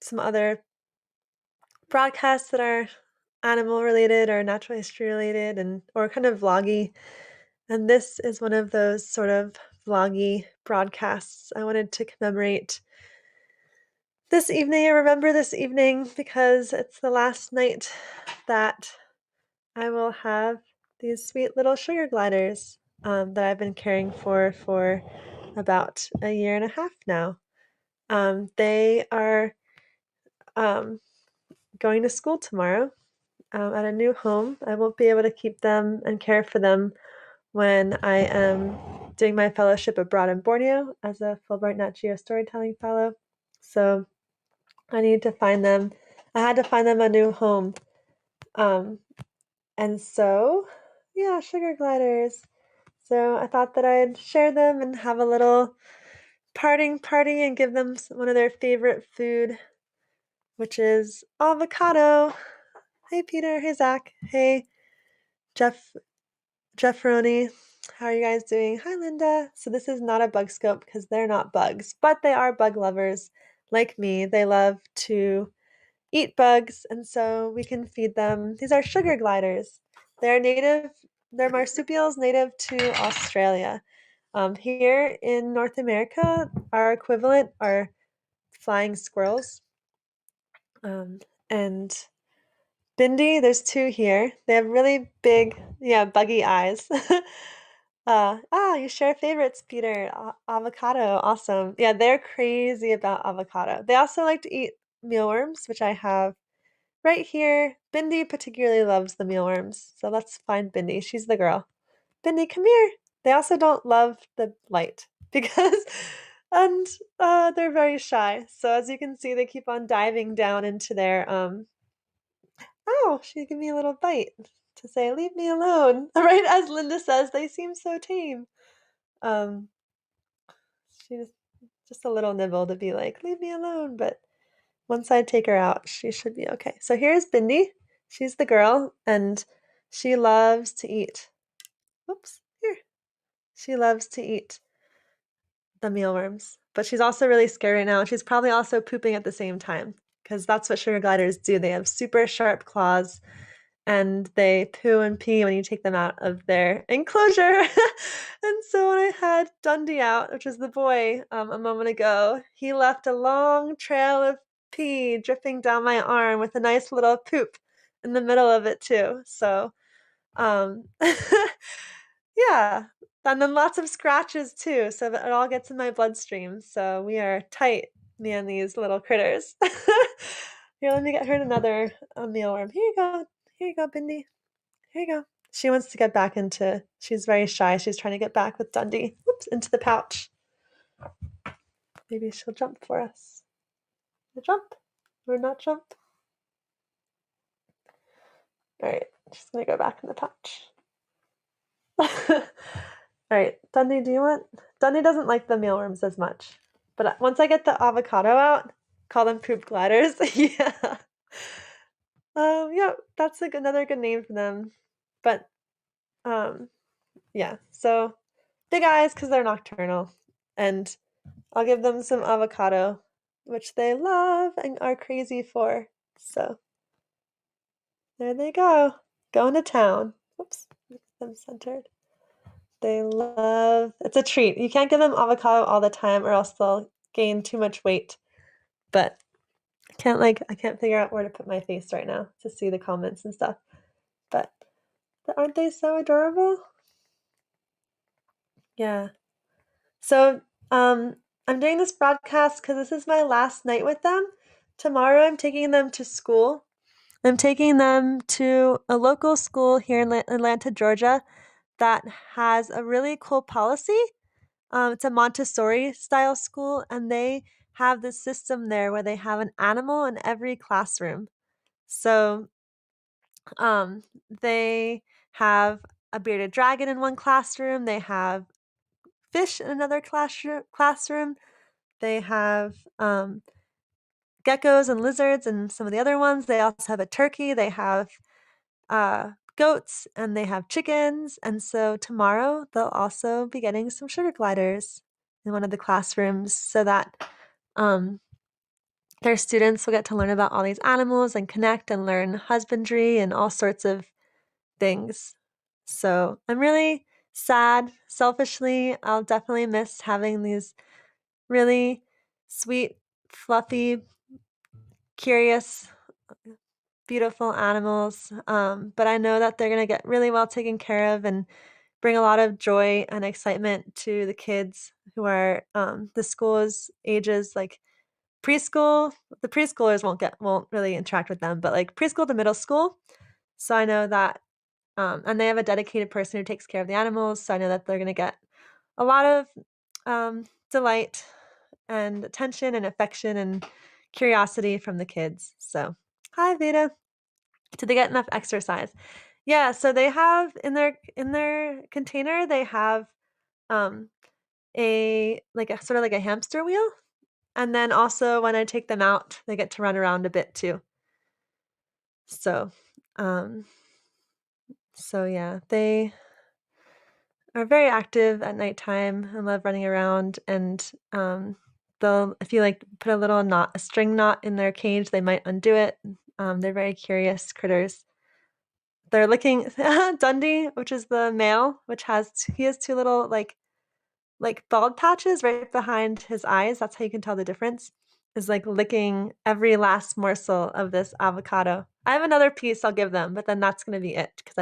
some other broadcasts that are animal related or natural history related and or kind of vloggy. And this is one of those sort of vloggy broadcasts. I wanted to commemorate this evening and remember this evening because it's the last night that I will have these sweet little sugar gliders that I've been caring for about a year and a half now. They are um, going to school tomorrow at a new home. I won't be able to keep them and care for them when I am doing my fellowship abroad in Borneo as a Fulbright Nat Geo Storytelling Fellow. So I need to find them. I had to find them a new home. And so, yeah, sugar gliders. So I thought that I'd share them and have a little parting party and give them one of their favorite food, which is avocado. Hey, Peter. Hey, Zach. Hey, Jeffroni. How are you guys doing? Hi, Linda. So this is not a bug scope because they're not bugs, but they are bug lovers like me. They love to eat bugs, and so we can feed them. These are sugar gliders. They're marsupials native to Australia. Here in North America, our equivalent are flying squirrels. And Bindi, there's two here. They have really big, buggy eyes. You share favorites, Peter. Avocado, awesome. Yeah, they're crazy about avocado. They also like to eat mealworms, which I have right here. Bindi particularly loves the mealworms, so let's find Bindi. She's the girl. Bindi, come here. They also don't love the light because, and they're very shy. So as you can see, they keep on diving down into their Oh, she gave me a little bite to say, "Leave me alone." Right as Linda says, they seem so tame. Um, she just a little nibble to be like, "Leave me alone." But once I take her out, she should be okay. So here's Bindi. She's the girl, and she loves to eat. Oops, here. She loves to eat the mealworms, but she's also really scared right now. She's probably also pooping at the same time because that's what sugar gliders do. They have super sharp claws and they poo and pee when you take them out of their enclosure. And so when I had Dundee out, which is the boy, a moment ago, he left a long trail of pee dripping down my arm with a nice little poop in the middle of it too. So, um, yeah, and then lots of scratches too, so that it all gets in my bloodstream. So we are tight, me and these little critters. Here, let me get her another mealworm. Here you go. Here you go, Bindi. Here you go. She wants to get back into, she's very shy. She's trying to get back with Dundee. Oops, into the pouch. Maybe she'll jump for us. Jump or not jump? All right, she's gonna go back in the pouch. All right, Dundee, Dundee doesn't like the mealworms as much, but once I get the avocado out, call them poop gliders. Yeah. Yeah, that's another good name for them. But, um, yeah, so big eyes because they're nocturnal, and I'll give them some avocado, which they love and are crazy for. So there they go, going to town. Oops, get them centered. They love, it's a treat. You can't give them avocado all the time or else they'll gain too much weight. But I can't figure out where to put my face right now to see the comments and stuff. But aren't they so adorable? Yeah. So, I'm doing this broadcast because this is my last night with them. Tomorrow I'm taking them to school. I'm taking them to a local school here in Atlanta, Georgia that has a really cool policy. It's a Montessori style school, and they have this system there where they have an animal in every classroom. So they have a bearded dragon in one classroom, they have fish in another classroom. They have geckos and lizards and some of the other ones. They also have a turkey. They have goats and they have chickens. And so tomorrow they'll also be getting some sugar gliders in one of the classrooms so that their students will get to learn about all these animals and connect and learn husbandry and all sorts of things. So I'm really sad. Selfishly, I'll definitely miss having these really sweet, fluffy, curious, beautiful animals. But I know that they're going to get really well taken care of and bring a lot of joy and excitement to the kids who are the school's ages like preschool. The preschoolers won't really interact with them, but like preschool to middle school. So I know that, and they have a dedicated person who takes care of the animals. So I know that they're going to get a lot of delight and attention and affection and curiosity from the kids. So, hi Veda. Did they get enough exercise? Yeah, so they have in their container, they have um a like a sort of like a hamster wheel. And then also when I take them out, they get to run around a bit too. So, um so yeah, they are very active at nighttime and love running around and they'll if you like put a string knot in their cage, they might undo it. They're very curious critters. They're licking Dundee, which is the male, which he has two little like bald patches right behind his eyes. That's how you can tell the difference. Is like licking every last morsel of this avocado. I have another piece I'll give them, but then that's gonna be it because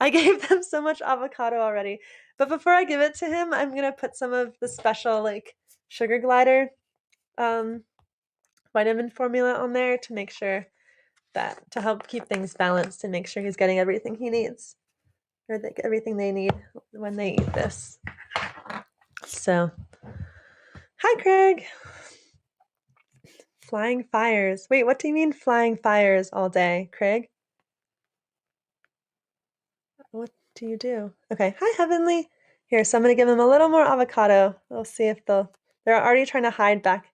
I gave them so much avocado already. But before I give it to him, I'm gonna put some of the special like sugar glider um, vitamin formula on there to make sure to help keep things balanced and make sure he's getting everything he needs or everything they need when they eat this. So, hi Craig. Flying fires. Wait, what do you mean flying fires all day, Craig? What do you do? Okay, hi Heavenly. Here, so I'm gonna give them a little more avocado. We'll see if they're already trying to hide back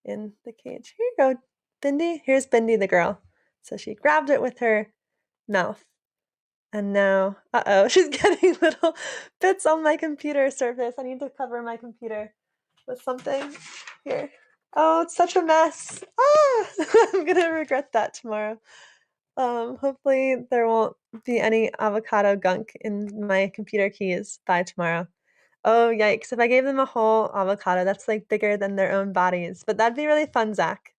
in the cage. Here you go, Bindi. Here's Bindi the girl. So she grabbed it with her mouth. And now, uh-oh, she's getting little bits on my computer surface. I need to cover my computer with something. Here. Oh, it's such a mess. Ah! I'm gonna regret that tomorrow. Hopefully there won't be any avocado gunk in my computer keys by tomorrow. Oh, yikes. If I gave them a whole avocado, that's like bigger than their own bodies. But that'd be really fun, Zach.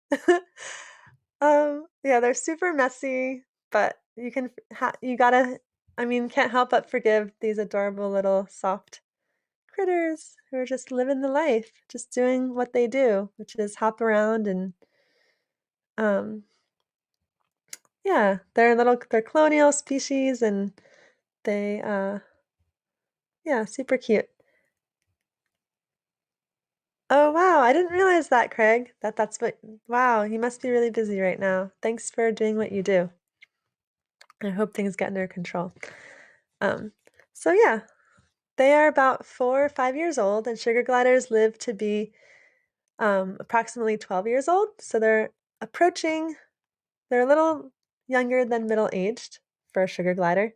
Yeah, they're super messy, but you gotta, I mean, can't help but forgive these adorable little soft critters who are just living the life, just doing what they do, which is hop around and, um, yeah, they're colonial species and they, yeah, super cute. Oh, wow, I didn't realize that, Craig, wow, you must be really busy right now. Thanks for doing what you do. I hope things get under control. Um, so yeah, they are about 4 or 5 years old, and sugar gliders live to be approximately 12 years old. So they're a little younger than middle aged for a sugar glider.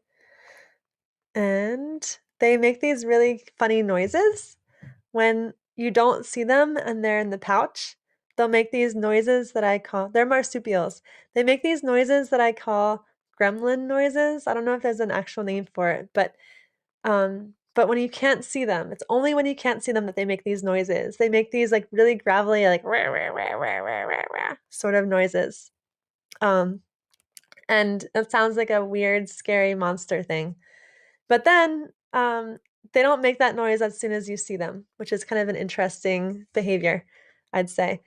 And they make these really funny noises when you don't see them and they're in the pouch. They'll make these noises they're marsupials. They make these noises that I call gremlin noises. I don't know if there's an actual name for it, but when you can't see them, it's only when you can't see them that they make these noises. They make these like really gravelly, like rah, rah, rah, rah, rah, rah, rah, sort of noises. Um, and it sounds like a weird, scary monster thing. But then they don't make that noise as soon as you see them, which is kind of an interesting behavior, I'd say.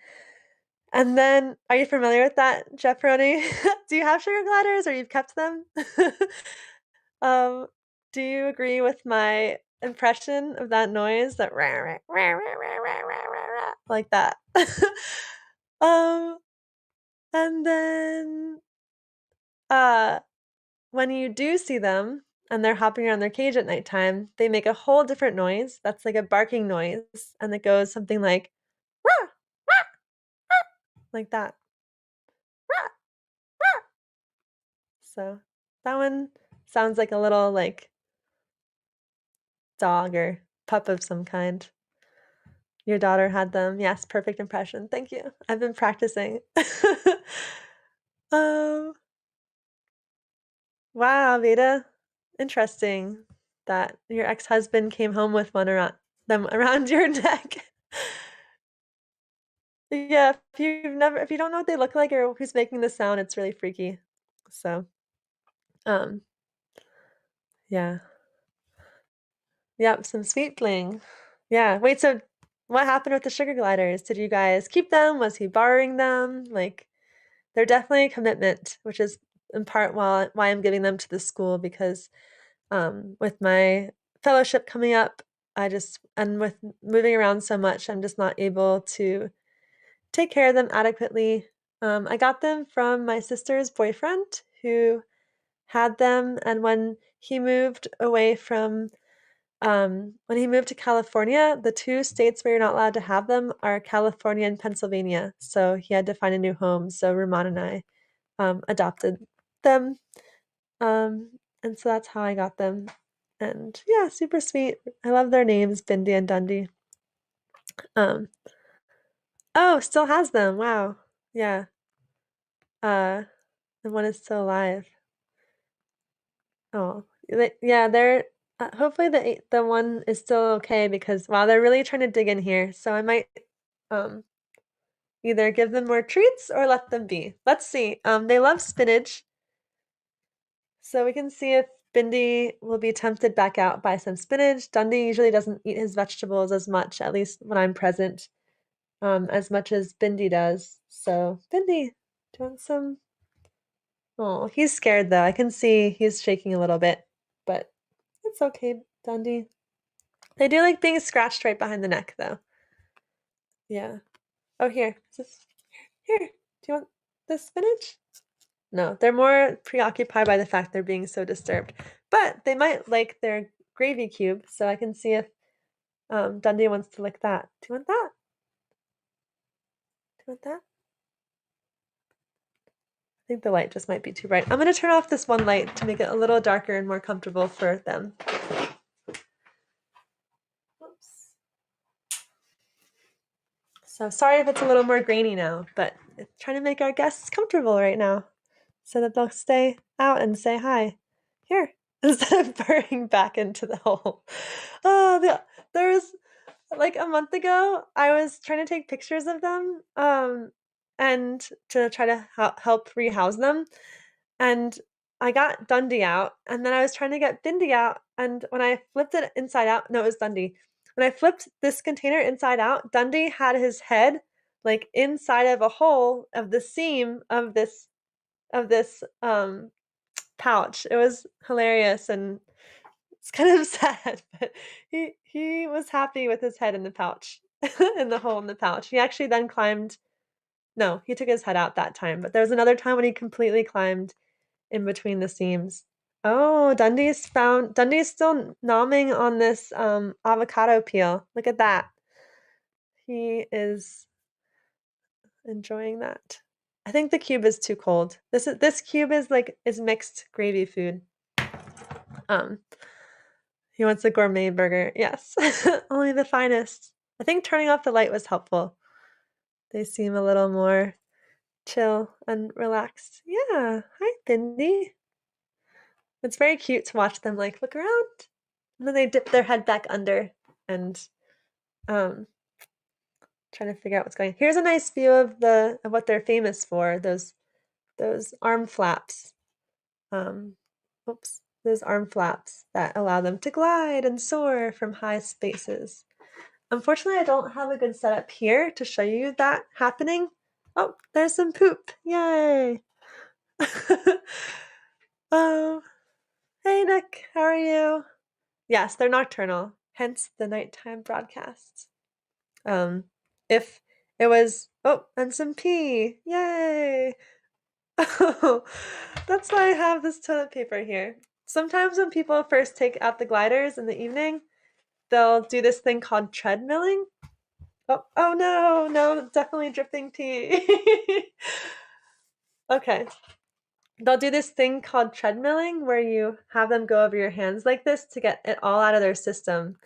And then, are you familiar with that, Jeffroni? Do you have sugar gliders or you've kept them? Um, do you agree with my impression of that noise? That rah, rah, rah, rah, rah, rah, rah, rah, rah, like that. um, and then uh when you do see them and they're hopping around their cage at nighttime, they make a whole different noise. That's like a barking noise, and it goes something like rah, like that. Rah, rah. So that one sounds like a little like dog or pup of some kind. Your daughter had them. Yes, perfect impression. Thank you. I've been practicing. Um, wow, Veda. Interesting that your ex-husband came home with one around them around your neck. Yeah, if you don't know what they look like or who's making the sound, it's really freaky. So, um, yeah. Yep, some sweet bling. Yeah. Wait, so what happened with the sugar gliders? Did you guys keep them? Was he borrowing them? Like, they're definitely a commitment, which is in part why I'm giving them to the school because with my fellowship coming up, and with moving around so much, I'm just not able to take care of them adequately. I got them from my sister's boyfriend who had them, and when he moved to California, the two states where you're not allowed to have them are California and Pennsylvania. So he had to find a new home. So Ramon and I adopted them. And so that's how I got them. And yeah, super sweet. I love their names, Bindi and Dundee. Um, oh, still has them. Wow. Yeah. Uh, and one is still alive. Oh, yeah, they're hopefully the one is still okay because wow, they're really trying to dig in here. So I might um either give them more treats or let them be. Let's see. They love spinach, so we can see if Bindi will be tempted back out by some spinach. Dundee usually doesn't eat his vegetables as much, at least when I'm present, as much as Bindi does. So Bindi, do you want some? Oh, he's scared though. I can see he's shaking a little bit, but it's okay, Dundee. They do like being scratched right behind the neck, though. Yeah. Oh, here. Here. Do you want the spinach? No, they're more preoccupied by the fact they're being so disturbed. But they might like their gravy cube, so I can see if Dundee wants to lick that. Do you want that? Do you want that? I think the light just might be too bright. I'm going to turn off this one light to make it a little darker and more comfortable for them. Oops. So sorry if it's a little more grainy now, but it's trying to make our guests comfortable right now so that they'll stay out and say hi. Here, instead of burrowing back into the hole. Oh, there was like a month ago, I was trying to take pictures of them and to try to help rehouse them. And I got Dundee out, and then I was trying to get Bindi out. And when I flipped it inside out, no, it was Dundee. When I flipped this container inside out, Dundee had his head like inside of a hole of the seam of this pouch. It was hilarious and it's kind of sad, but he was happy with his head in the pouch, in the hole in the pouch. He actually then climbed. No, he took his head out that time, but there was another time when he completely climbed in between the seams. Oh, Dundee's still nomming on this avocado peel. Look at that. He is enjoying that. I think the cube is too cold. This cube is mixed gravy food. Um, he wants a gourmet burger. Yes, only the finest. I think turning off the light was helpful. They seem a little more chill and relaxed. Yeah. Hi, Bindi. It's very cute to watch them like look around. And then they dip their head back under and um trying to figure out what's going on. Here's a nice view of what they're famous for, those arm flaps. Um oops, those arm flaps that allow them to glide and soar from high spaces. Unfortunately, I don't have a good setup here to show you that happening. Oh, there's some poop. Yay. Oh, hey Nick, how are you? Yes, they're nocturnal, hence the nighttime broadcasts. If it was, oh, and some pee, yay! Oh, that's why I have this toilet paper here. Sometimes when people first take out the gliders in the evening, they'll do this thing called treadmilling. Oh no, no, definitely dripping pee. Okay. They'll do this thing called treadmilling where you have them go over your hands like this to get it all out of their system.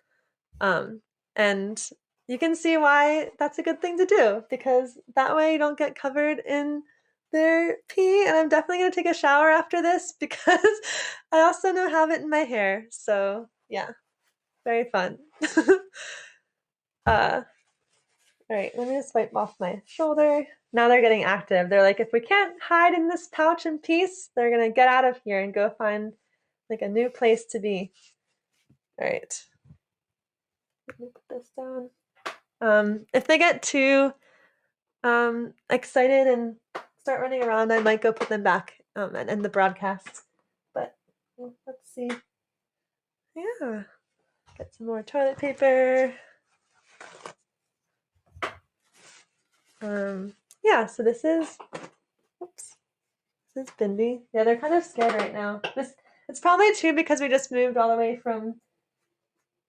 And you can see why that's a good thing to do, because that way you don't get covered in their pee. And I'm definitely going to take a shower after this because I also now have it in my hair. So yeah, very fun. All right, let me just wipe off my shoulder. Now they're getting active. They're like, if we can't hide in this pouch in peace, they're going to get out of here and go find like a new place to be. All right. Let me put this down. If they get too excited and start running around, I might go put them back and end the broadcast. But let's see. Yeah, get some more toilet paper. Yeah, so this is, oops, this is Bindi. Yeah, they're kind of scared right now. It's probably too because we just moved all the way from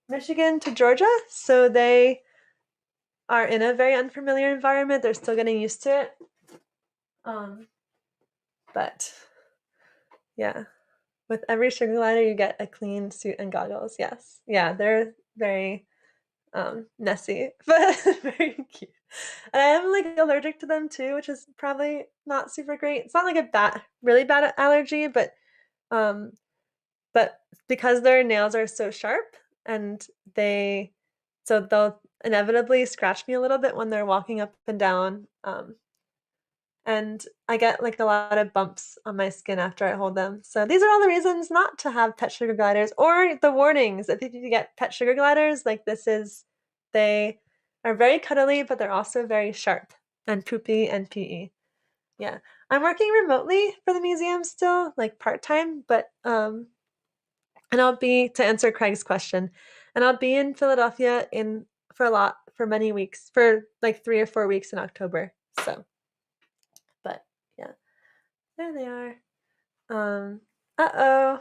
Michigan to Georgia, so they are in a very unfamiliar environment. They're still getting used to it. But yeah, with every sugar glider, you get a clean suit and goggles. Yes, yeah, they're very messy, but very cute. And I am like allergic to them too, which is probably not super great. It's not like a really bad allergy, but because their nails are so sharp and so they'll inevitably scratch me a little bit when they're walking up and down. And I get like a lot of bumps on my skin after I hold them. So these are all the reasons not to have pet sugar gliders, or the warnings. If you get pet sugar gliders, like they are very cuddly, but they're also very sharp and poopy and pee. Yeah. I'm working remotely for the museum still, like part-time, but and I'll be, to answer Craig's question, and I'll be in Philadelphia for many weeks, for like 3 or 4 weeks in October. So, but yeah, there they are. Uh-oh,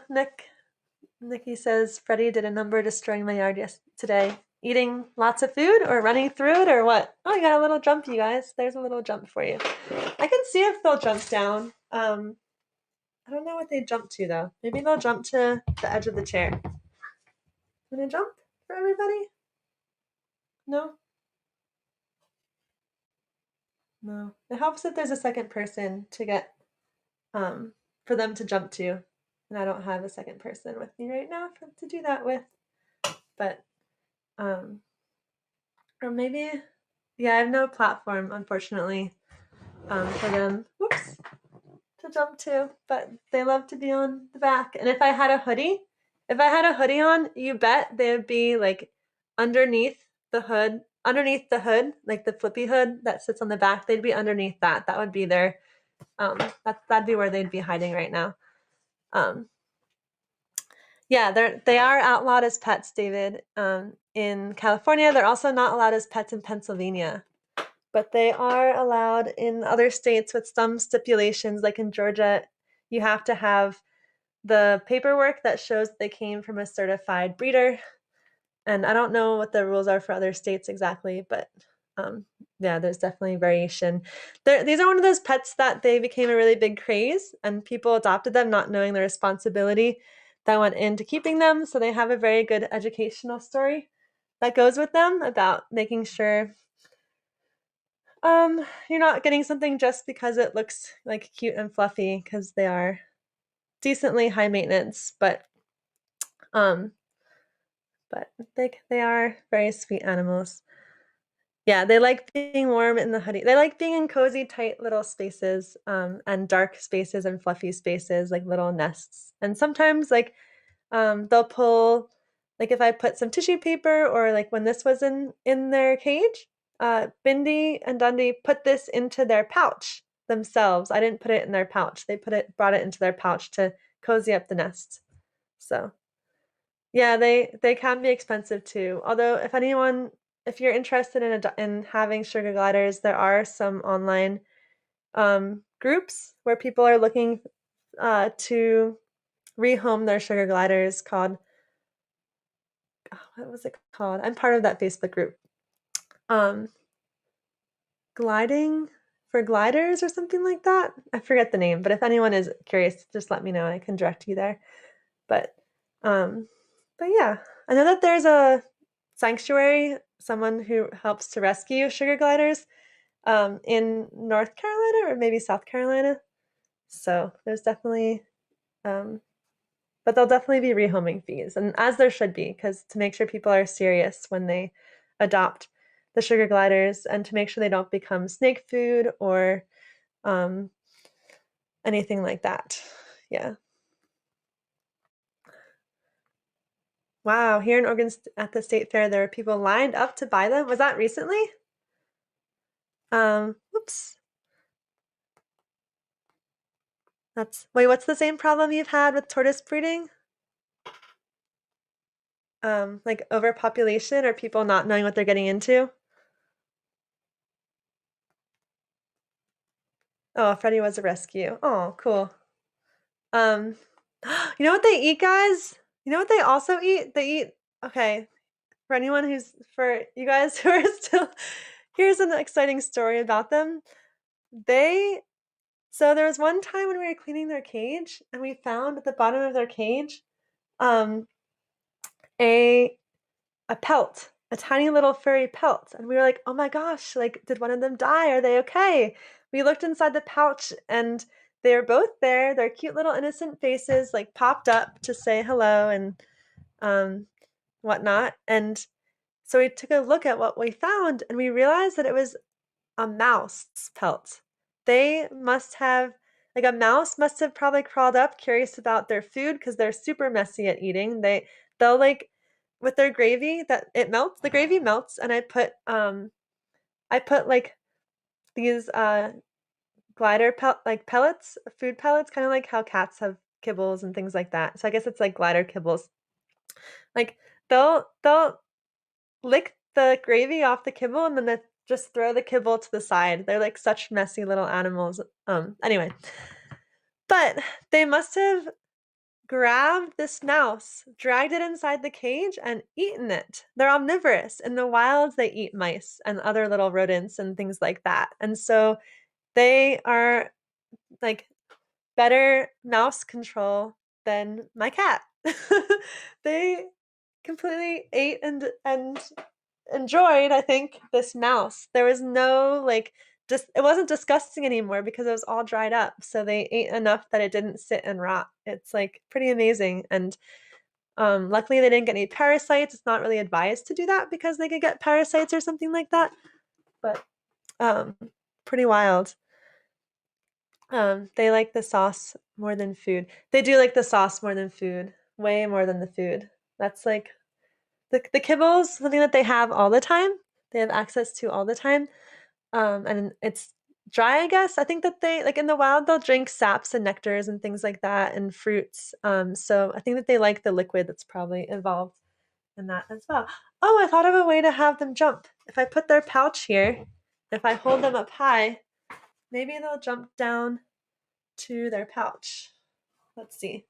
Nikki says Freddie did a number destroying my yard today. Eating lots of food or running through it or what? Oh, I got a little jump, you guys. There's a little jump for you. I can see if they'll jump down. I don't know what they jump to though. Maybe they'll jump to the edge of the chair. Gonna jump for everybody? No? No. It helps if there's a second person to get for them to jump to. And I don't have a second person with me right now to do that with. But or maybe, yeah, I have no platform, unfortunately, for them. Whoops. To jump to, but they love to be on the back. And if I had a hoodie on, you bet they would be like underneath the hood, like the flippy hood that sits on the back. They'd be underneath that. That would be their, that'd be where they'd be hiding right now. Yeah, they are outlawed as pets, David. In California, they're also not allowed as pets in Pennsylvania, but they are allowed in other states with some stipulations. Like in Georgia, you have to have the paperwork that shows they came from a certified breeder. And I don't know what the rules are for other states exactly, but yeah, there's definitely variation. These are one of those pets that they became a really big craze, and people adopted them not knowing the responsibility that went into keeping them. So they have a very good educational story that goes with them about making sure you're not getting something just because it looks like cute and fluffy, because they are decently high maintenance, but they are very sweet animals. Yeah, they like being warm in the hoodie. They like being in cozy, tight little spaces, and dark spaces and fluffy spaces, like little nests. And sometimes, like, they'll pull, like, if I put some tissue paper, or like when this was in their cage, Bindi and Dundee put this into their pouch themselves. I didn't put it in their pouch. They brought it into their pouch to cozy up the nest. So yeah, they can be expensive too. Although if you're interested in having sugar gliders, there are some online groups where people are looking to rehome their sugar gliders called, what was it called? I'm part of that Facebook group. Gliding for gliders or something like that. I forget the name, but if anyone is curious, just let me know. I can direct you there. But yeah, I know that there's a sanctuary someone who helps to rescue sugar gliders in North Carolina or maybe South Carolina. So there's definitely, um, but there'll definitely be rehoming fees, and as there should be, because to make sure people are serious when they adopt the sugar gliders and to make sure they don't become snake food or um, anything like that. Yeah. Wow, here in Oregon at the state fair, there are people lined up to buy them. Was that recently? Whoops. Wait, what's the same problem you've had with tortoise breeding? Like overpopulation or people not knowing what they're getting into? Oh, Freddie was a rescue. Oh, cool. Um, you know what they eat, guys? You know what they also eat? They eat, okay, for you guys who are still, here's an exciting story about them. So there was one time when we were cleaning their cage and we found at the bottom of their cage, um, a pelt, a tiny little furry pelt. And we were like, oh my gosh, like, did one of them die? Are they okay? We looked inside the pouch and they were both there. Their cute little innocent faces like popped up to say hello and um, whatnot. And so we took a look at what we found and we realized that it was a mouse pelt. They must have, like, a mouse must have probably crawled up curious about their food because they're super messy at eating. They'll like with their gravy that it melts, the gravy melts, and I put like these pellets, food pellets, kind of like how cats have kibbles and things like that. So I guess it's like glider kibbles. Like they'll lick the gravy off the kibble and then they just throw the kibble to the side. They're like such messy little animals. Anyway, but they must have grabbed this mouse, dragged it inside the cage, and eaten it. They're omnivorous. In the wild, they eat mice and other little rodents and things like that. And so they are like better mouse control than my cat. They completely ate and enjoyed, I think, this mouse. There was no like just it wasn't disgusting anymore because it was all dried up. So they ate enough that it didn't sit and rot. It's like pretty amazing. And luckily they didn't get any parasites. It's not really advised to do that because they could get parasites or something like that. But um pretty wild. They like the sauce more than food. They do like the sauce more than food. Way more than the food. That's like the kibbles, something that they have all the time. They have access to all the time. And it's dry, I guess. I think that they like in the wild they'll drink saps and nectars and things like that and fruits. So I think that they like the liquid that's probably involved in that as well. Oh, I thought of a way to have them jump. If I put their pouch here, if I hold them up high, maybe they'll jump down to their pouch. Let's see.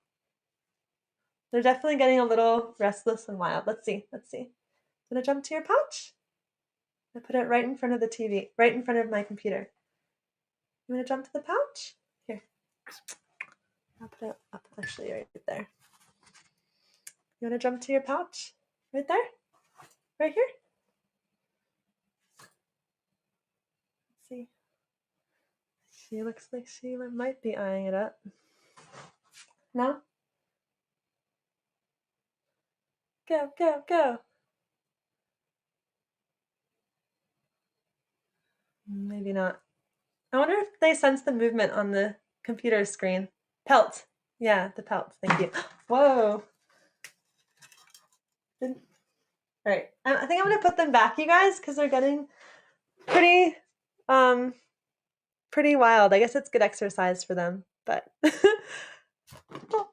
They're definitely getting a little restless and wild. Let's see. Let's see. Gonna jump to your pouch? I put it right in front of the TV, right in front of my computer. You want to jump to the pouch? Here. I'll put it up actually right there. You want to jump to your pouch? Right there? Right here? Let's see. She looks like she might be eyeing it up. No? Go, go, go. Maybe not. I wonder if they sense the movement on the computer screen. Pelt. Yeah, the pelt. Thank you. Whoa. All right. I think I'm going to put them back, you guys, because they're getting pretty, pretty wild. I guess it's good exercise for them, but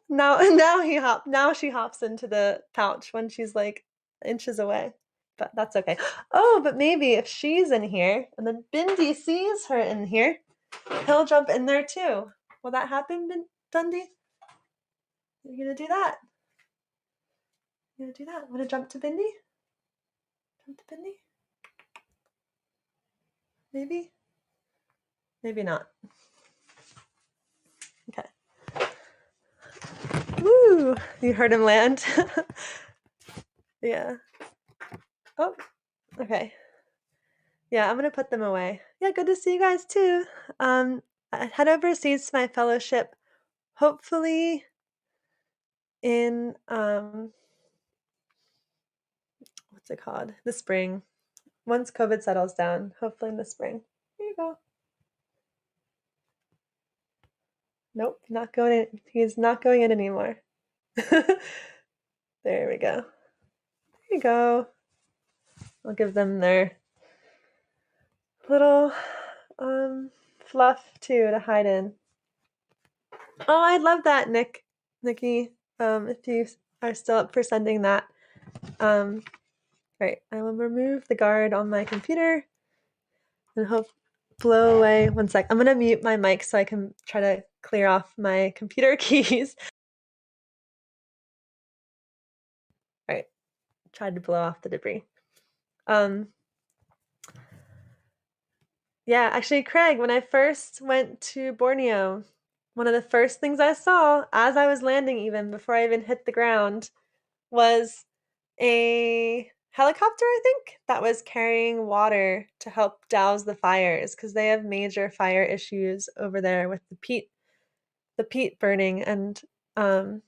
now she hops into the pouch when she's like inches away. But that's okay. Oh, but maybe if she's in here and then Bindi sees her in here, he'll jump in there too. Will that happen, Dundee? You're gonna do that? You're gonna do that? Wanna jump to Bindi? Jump to Bindi? Maybe? Maybe not. Okay. Woo! You heard him land. Yeah. Oh, Okay. Yeah, I'm gonna put them away. Yeah, good to see you guys too. I head overseas to my fellowship, hopefully in what's it called? The spring. Once COVID settles down, hopefully in the spring. Here you go. Nope, not going in. He's not going in anymore. There we go. There you go. I'll give them their little fluff too to hide in. Oh, I love that, Nikki. If you are still up for sending that. Right, I will remove the guard on my computer and hope blow away. One sec. I'm gonna mute my mic so I can try to clear off my computer keys. Right, tried to blow off the debris. Yeah, actually, Craig, when I first went to Borneo, one of the first things I saw as I was landing, even before I even hit the ground, was a helicopter, I think, that was carrying water to help douse the fires because they have major fire issues over there with the peat burning and um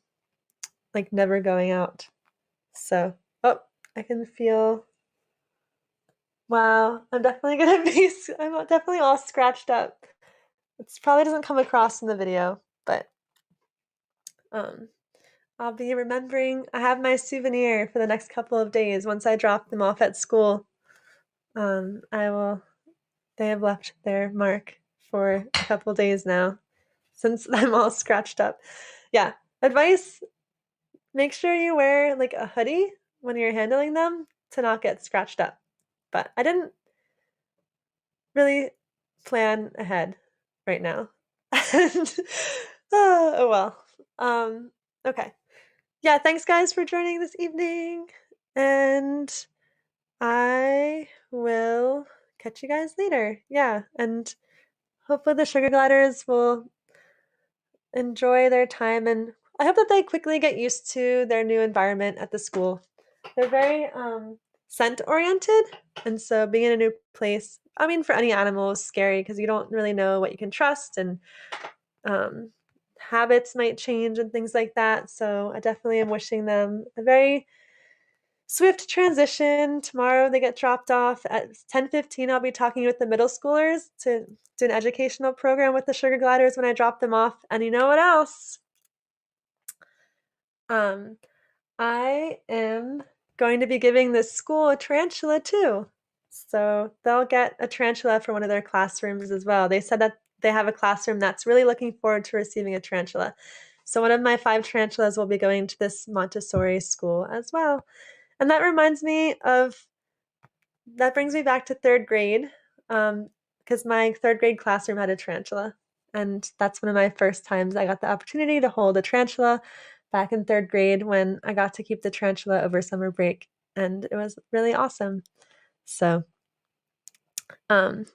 like never going out. So, oh, I can feel wow, I'm definitely gonna be I'm definitely all scratched up. It probably doesn't come across in the video, but um I'll be remembering I have my souvenir for the next couple of days once I drop them off at school. I will they have left their mark for a couple days now since I'm all scratched up. Yeah, advice, make sure you wear like a hoodie when you're handling them to not get scratched up. But I didn't really plan ahead right now. And, oh well. Okay. Yeah, thanks guys for joining this evening. And I will catch you guys later. Yeah, and hopefully the sugar gliders will enjoy their time and I hope that they quickly get used to their new environment at the school. They're very scent oriented, and so being in a new place, I mean, for any animal is scary because you don't really know what you can trust and um, habits might change and things like that. So I definitely am wishing them a very swift transition. Tomorrow they get dropped off at 10:15. I'll be talking with the middle schoolers to do an educational program with the sugar gliders when I drop them off. And you know what else? Um, I am going to be giving this school a tarantula too. So they'll get a tarantula for one of their classrooms as well. They said that they have a classroom that's really looking forward to receiving a tarantula. So one of my 5 tarantulas will be going to this Montessori school as well. And that brings me back to 3rd grade, because my 3rd grade classroom had a tarantula. And that's one of my first times I got the opportunity to hold a tarantula back in 3rd grade when I got to keep the tarantula over summer break. And it was really awesome. So, um,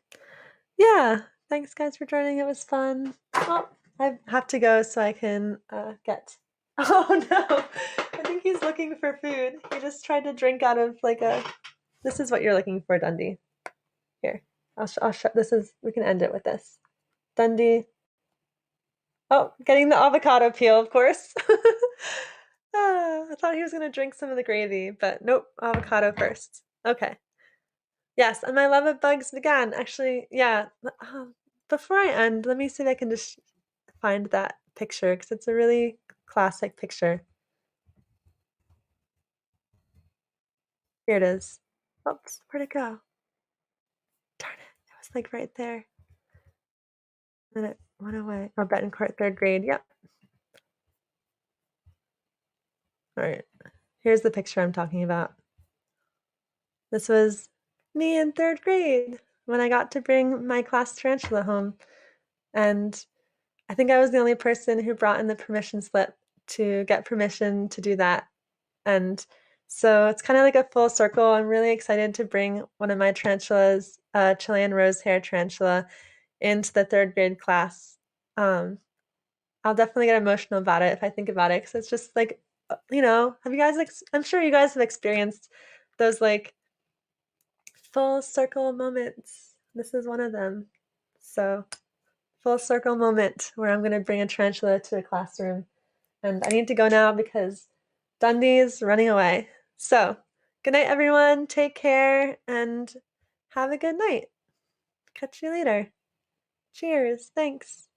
yeah, thanks guys for joining. It was fun. Well, I have to go so I can get. Oh no, I think he's looking for food. He just tried to drink out of like a. This is what you're looking for, Dundee. Here, I'll show. We can end it with this. Dundee. Oh, getting the avocado peel, of course. I thought he was going to drink some of the gravy, but nope, avocado first. Okay. Yes, and my love of bugs began. Actually, yeah. Before I end, let me see if I can just find that picture because it's a really classic picture. Here it is. Oops, where'd it go? Darn it. It was like right there. And then it went away. Oh, Betancourt, 3rd grade. Yep. All right. Here's the picture I'm talking about. This was me in 3rd grade when I got to bring my class tarantula home. And I think I was the only person who brought in the permission slip to get permission to do that. And so it's kind of like a full circle. I'm really excited to bring one of my tarantulas, Chilean rose hair tarantula, into the 3rd grade class. I'll definitely get emotional about it if I think about it because it's just like, have you guys, I'm sure you guys have experienced those like full circle moments. This is one of them. So, full circle moment where I'm going to bring a tarantula to a classroom. And I need to go now because Dundee's running away. So, good night, everyone. Take care and have a good night. Catch you later. Cheers. Thanks.